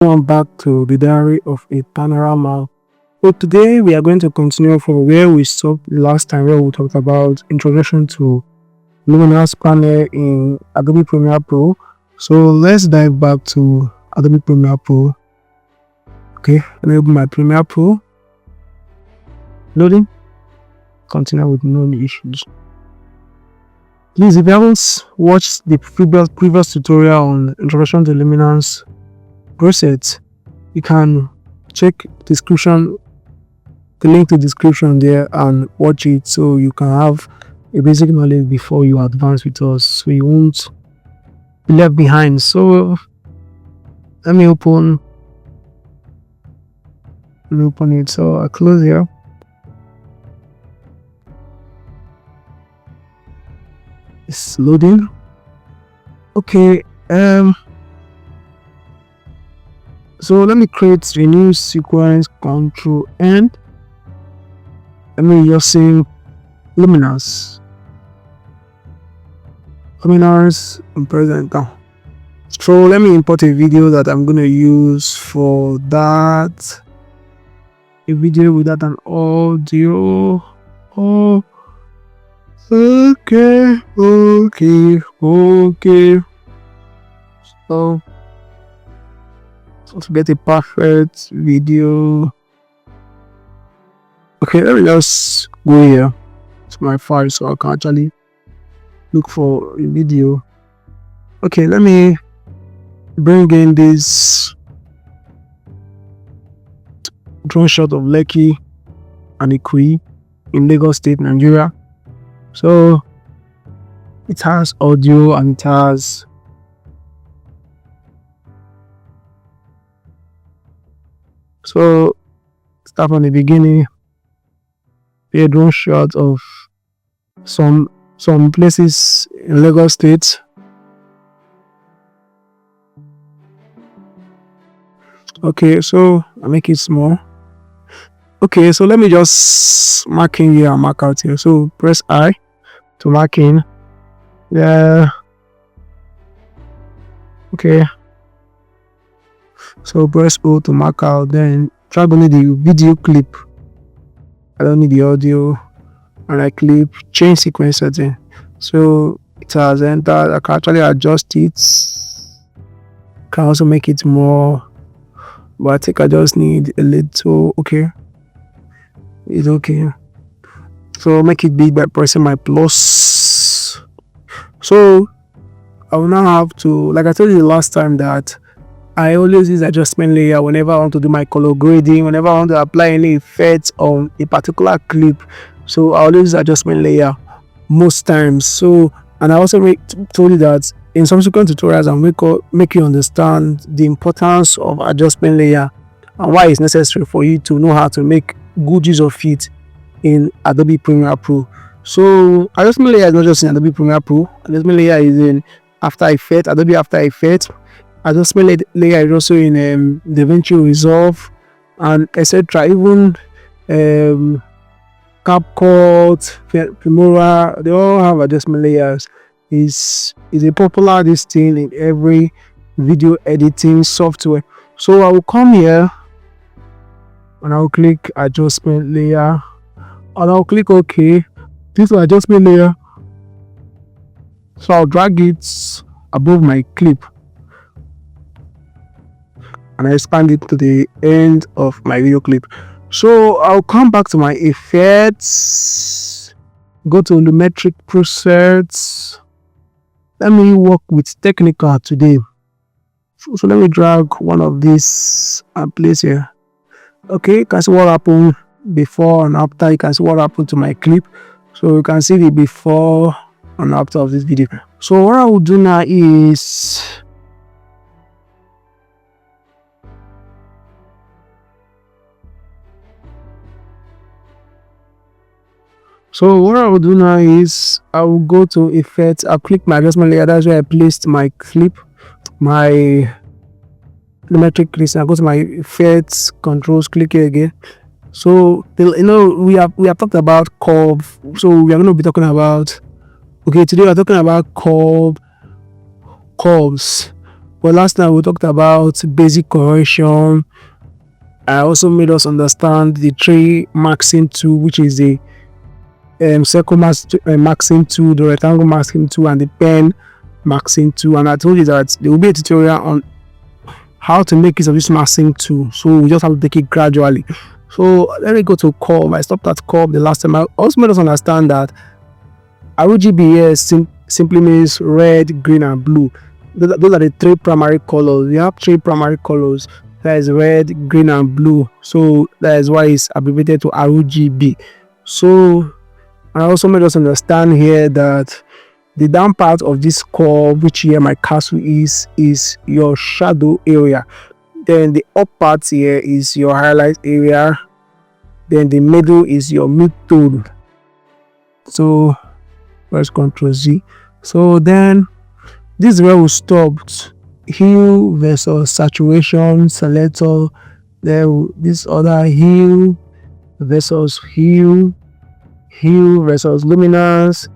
Welcome back to the Diary of a Panorama. So today we are going to continue from where we stopped last time, where we talked about introduction to luminous panel in Adobe Premiere Pro. So let's dive back to Adobe Premiere Pro. Okay, let me open my Premiere Pro. Loading. Continue with no issues. Please, if you haven't watched the previous tutorial on introduction to luminous presets, you can check the link to description there and watch it, so you can have a basic knowledge before you advance with us, so you won't be left behind. So let me open it. So I close here. It's loading. Okay, so let me create a new sequence, Control N. Let me just say luminous and present now. So let me import a video that I'm going to use for that. A video without an audio. Oh, okay. So to get a perfect video. Okay, let me just go here to my file so I can actually look for a video. Okay, let me bring in this drone shot of Lekki and Ikoyi in Lagos State, Nigeria. So it has audio and it has so start from the beginning. A drone shot of some places in Lagos State. Okay, so I make it small. Okay, so let me just mark in here and mark out here. So press I to mark in. Yeah. Okay. So press O to mark out. Then try to need the video clip. I don't need the audio. And I clip change sequence setting. So it has entered. I can actually adjust it. Can also make it more, but I think I just need a little. Okay, it's okay. So make it big by pressing my plus. So I will now have to, like I told you the last time, that I always use adjustment layer whenever I want to do my color grading, whenever I want to apply any effects on a particular clip. So I always use adjustment layer most times. So, and I also told you that in subsequent tutorials I'll make you understand the importance of adjustment layer and why it's necessary for you to know how to make good use of it in Adobe Premiere Pro. So adjustment layer is not just in Adobe Premiere Pro. Adjustment layer is in Adobe After Effects. Adjustment layer is also in DaVinci Resolve and etc. Even CapCut, Filmora, they all have adjustment layers. Is a popular thing in every video editing software. So I will come here and I'll click adjustment layer and I'll click OK. This is adjustment layer. So I'll drag it above my clip and I expand it to the end of my video clip. So I'll come back to my effects, go to lumetric presets. Let me work with technical today. So let me drag one of these and place here. Okay, you can see what happened before and after. You can see what happened to my clip. So you can see the before and after of this video. So what I will do now is I will go to effects. I'll click my adjustment layer. That's where I placed my clip, my lumetric list. I go to my effects, controls, click here again. So we have talked about curve. So we are going to be talking about, okay, today we are talking about curves. But last time we talked about basic correction. I also made us understand the three maxing tool, which is the circle maxing tool, the rectangle maxing tool, and the pen maxing tool. And I told you that there will be a tutorial on how to make use of this maxing tool. So we just have to take it gradually. So let me go to curve. I stopped at curve the last time. I also made us understand that RGB here simply means red, green, and blue. Those are the three primary colors. We have three primary colors. That is red, green, and blue. So that is why it's abbreviated to RGB. So I also made us understand here that the down part of this curve, which here my castle is your shadow area. Then the up part here is your highlight area. Then the middle is your mid tone. So let's Ctrl Z. So then this is where we stopped. Hue versus saturation selector. Then this other hue versus hue versus luminance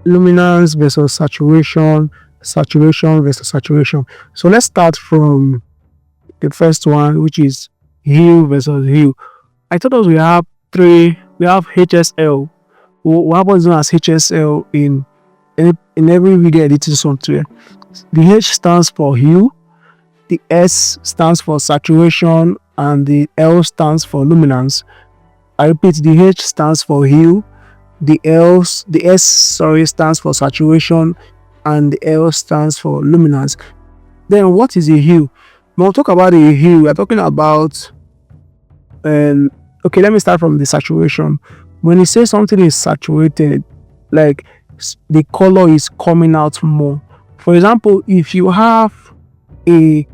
versus saturation versus saturation. So let's start from the first one, which is hue versus hue. I thought we have three. We have HSL. What was known as HSL in every video editing software. The H stands for hue, the S stands for saturation, and the L stands for luminance. I repeat, the H stands for hue, the S stands for saturation, and the L stands for luminance. Then what is a hue? When we talk about a hue, we're talking about okay, let me start from the saturation. When you say something is saturated, like the color is coming out more. For example, if you have a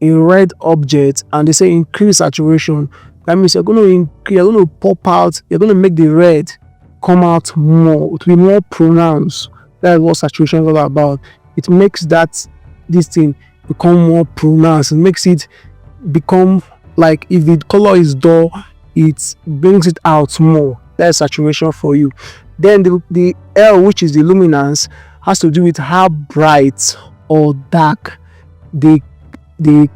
red object and they say increase saturation, that means you're going to pop out, you're going to make the red come out more, to be more pronounced. That's what saturation is all about. It makes this thing become more pronounced. It makes it become like, if the color is dull, it brings it out more. That's saturation for you. Then the L, which is the luminance, has to do with how bright or dark the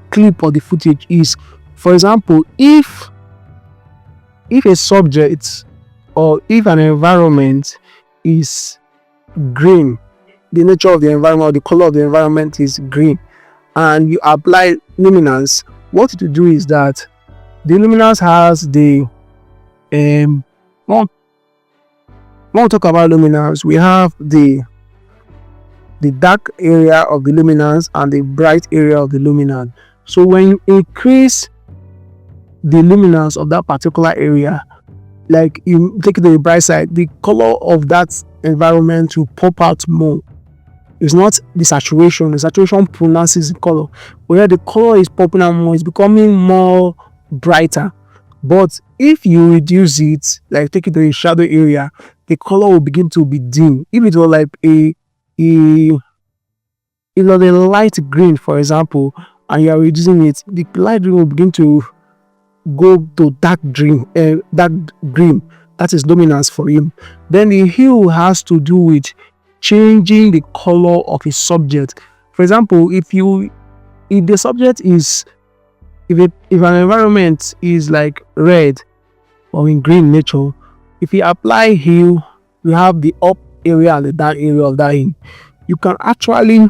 clip or the footage is. For example, if a subject or if an environment is green, the nature of the environment or the color of the environment is green, and you apply luminance, what it will do is that the luminance has the when we talk about luminance, we have the dark area of the luminance and the bright area of the luminance. So when you increase the luminance of that particular area, like you take it to the bright side, the color of that environment will pop out more. It's not the saturation. The saturation pronounces the color. Where the color is popping out more, it's becoming more brighter. But if you reduce it, like take it to a shadow area, the color will begin to be dim. If it was like a light green, for example, and you are reducing it, the light green will begin to go to dark green. That is luminance for you. Then the hue has to do with changing the color of a subject. For example, if the subject is, if an environment is like red or in green nature, if you apply hue, you have the up area and the down area of that hue. You can actually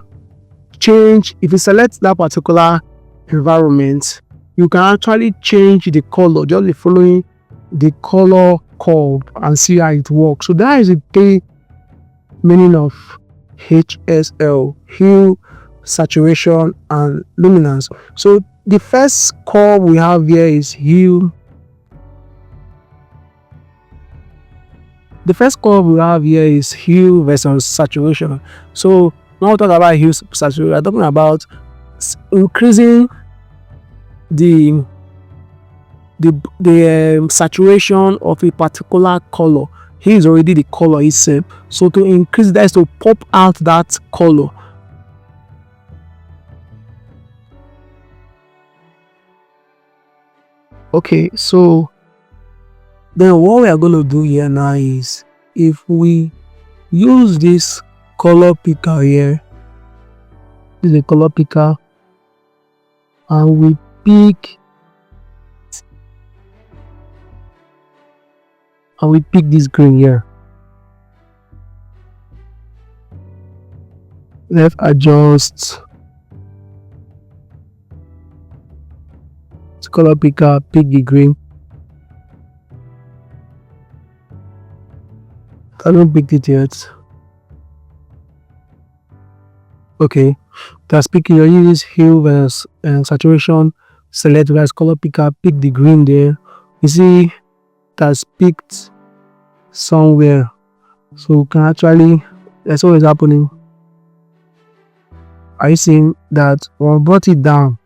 change, if you select that particular environment, you can actually change the color just by following the color curve and see how it works. So that is the key meaning of HSL: hue, saturation, and luminance. So the first curve we have here is hue. The first curve we have here is hue versus saturation. So when we talk about hue saturation, we're talking about increasing the saturation of a particular color. Here is already the color itself. So to increase that is to pop out that color. Okay, so then what we are going to do here now is, if we use this color picker here, This is a color picker, and we pick this green here. Let's adjust the color picker, pick the green. I don't pick it yet. Okay, that's picking. You use hue versus saturation. Select versus color picker, pick the green there. You see that's picked somewhere, so we can actually, that's what is happening. Are you seeing that when I brought it down,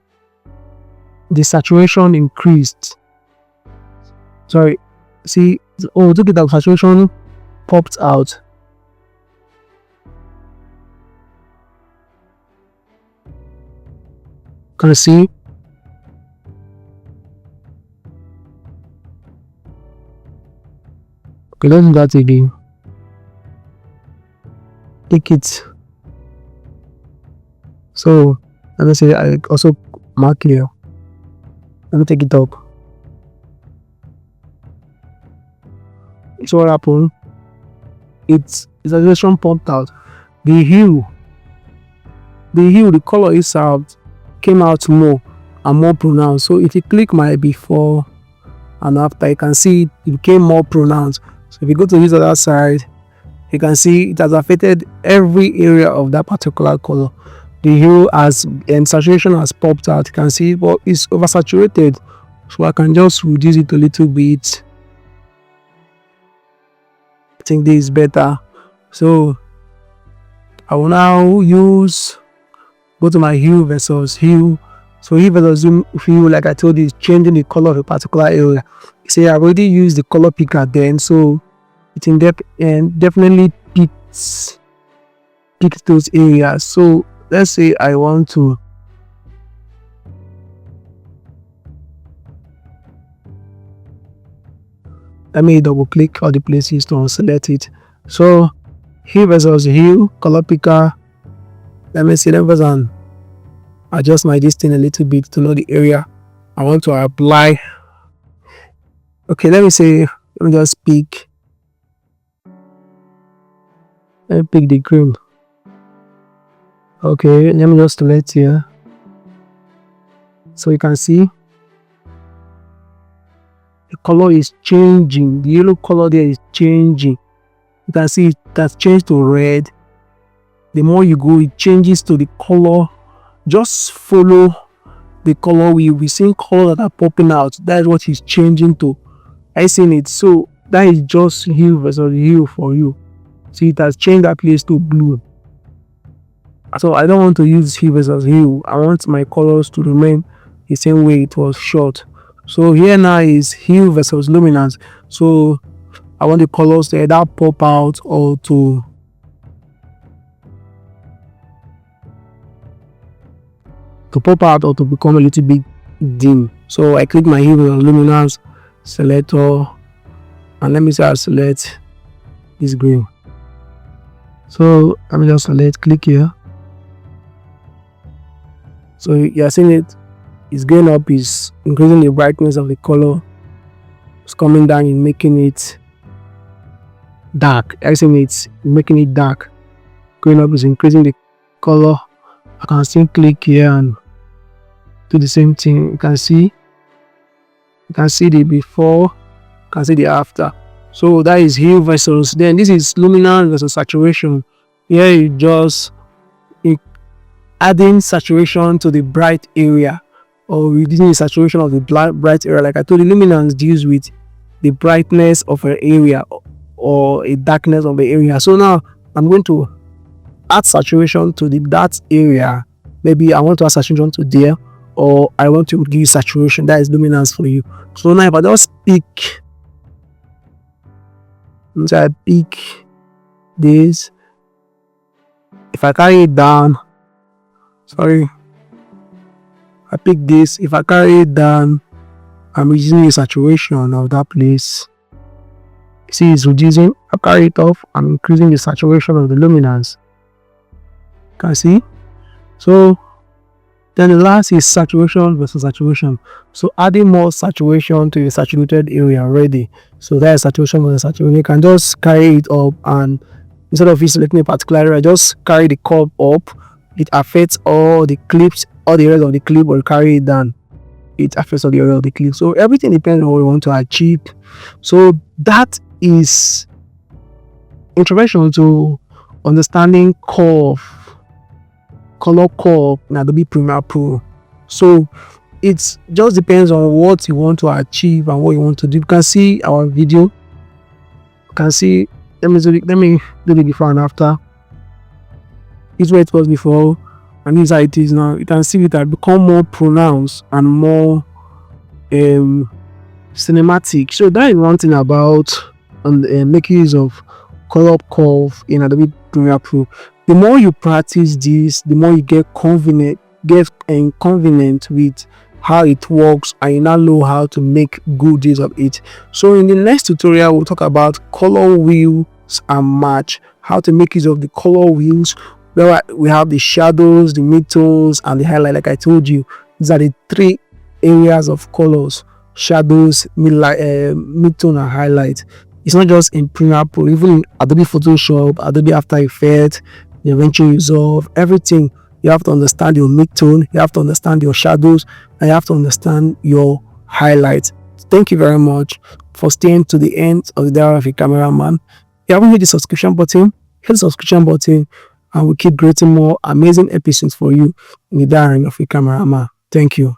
the saturation increased? Sorry, see, oh, look at that, saturation popped out. Can you see? Okay, let's do that again. Take it. So let me say I also mark here. Let me take it up. So what happened? Its saturation pumped out. The hue, the color itself came out more and more pronounced. So if you click my before and after, you can see it became more pronounced. So if you go to this other side, you can see it has affected every area of that particular color. The hue has saturation has popped out. You can see, but it's oversaturated. So I can just reduce it a little bit. I think this is better. So I will now go to my hue versus hue. So hue versus hue, like I told you, is changing the color of a particular area. See, I already used the color picker then, so it definitely picks those areas. So let's say I want to let me double click all the places to select it. So hue versus hue, color picker. Let me see, let me adjust my distance a little bit to know the area I want to apply. Okay, let me just pick. Let me pick the green. Okay, let me just select here. So you can see the color is changing. The yellow color there is changing. You can see it has changed to red. The more you go, it changes to the color. Just follow the color. We'll be seeing colors that are popping out. That is what it's changing to. I seen it. So that is just hue versus hue for you. See, it has changed that place to blue. So I don't want to use hue versus hue. I want my colors to remain the same way it was shot. So here now is hue versus luminance. So I want the colors to either pop out or to pop out or to become a little bit dim. So I click my hue versus luminance selector, and let me say I select this green. So let me just click here. So you are seeing it is going up, is increasing the brightness of the color. It's coming down and making it dark. I see it's making it dark. Going up is increasing the color. I can still click here and do the same thing. You can see the before, you can see the after. So that is hue versus, then this is luminance versus saturation. Here you just adding saturation to the bright area, or reducing the saturation of the bright area. Like I told you, luminance deals with the brightness of an area or a darkness of the area. So now I'm going to add saturation to that area. Maybe I want to add saturation to there, or I want to give saturation. That is luminance for you. So now if I just pick, so I pick this, if I carry it down, sorry, I pick this, if I carry it down, I'm reducing the saturation of that place. See, it's reducing. I carry it off, I'm increasing the saturation of the luminance. Can see? So then the last is saturation versus saturation. So adding more saturation to a saturated area already. So that is saturation versus saturation. You can just carry it up, and instead of you selecting a particular area, just carry the curve up. It affects all the clips, all the areas of the clip, or carry it down. It affects all the area of the clip. So everything depends on what we want to achieve. So that is introduction to understanding color curve in Adobe Premiere Pro. So it just depends on what you want to achieve and what you want to do. You can see our video. You can see, let me do the before and after. It's where it was before and this is how it is now. You can see it has become more pronounced and more cinematic. So that is one thing about making use of color curve in Adobe Premiere Pro. The more you practice this, the more you get convenient with how it works, and you now know how to make good use of it. So in the next tutorial, we'll talk about color wheels and match, how to make use of the color wheels, where we have the shadows, the midtones, and the highlight. Like I told you, these are the three areas of colors: shadows, midtone, and highlight. It's not just in Premiere Pro, even in Adobe Photoshop, Adobe After Effects, the DaVinci Resolve, everything. You have to understand your midtone, you have to understand your shadows, and you have to understand your highlights. Thank you very much for staying to the end of the Diary of a Cameraman. If you haven't hit the subscription button, hit the subscription button, and we'll keep creating more amazing episodes for you in the Diary of a Cameraman. Thank you.